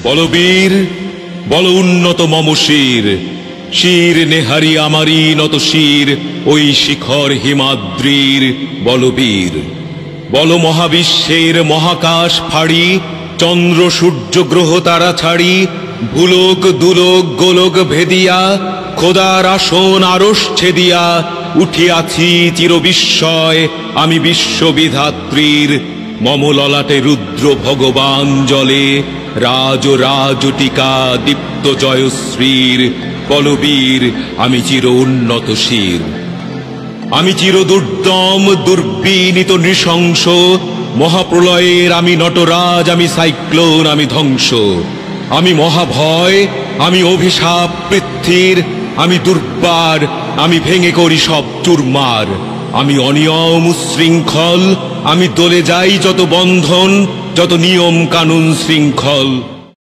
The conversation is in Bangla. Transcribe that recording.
বলবীর বল উন্নত মম শির, শির নেহারি আমারই নত শির ওই শিখর হিমাদ্রির বলবীর। বল মহাবিশ্বের মহাকাশ ফাড়ি, চন্দ্র সূর্য গ্রহ তারা ছাড়ি, ভুলোক দুলোক গোলক ভেদিয়া খোদার আসন আরশ ছেদিয়া উঠিয়াছি চির বিস্ময় আমি বিশ্ববিধাত্রীর। মম ললাটে রুদ্র ভগবান জলে রাজ রাজ টিকা দীপ্ত জয়শ্রীর। বলবীর আমি চির উন্নত শির, আমি চির দুর্দম দুর্বিনীত নৃশংস, মহাপ্রলয়ের আমি নটরাজ, আমি সাইক্লোন, আমি ধ্বংস। আমি মহাভয়, আমি অভিশাপ পৃথ্বীর, আমি দুর্বার, আমি ভেঙে করি সব চুরমার। আমি অনিয়ম উচ্ছৃঙ্খল, আমি দলে যাই যত বন্ধন, যত নিয়ম কানুন শৃঙ্খল।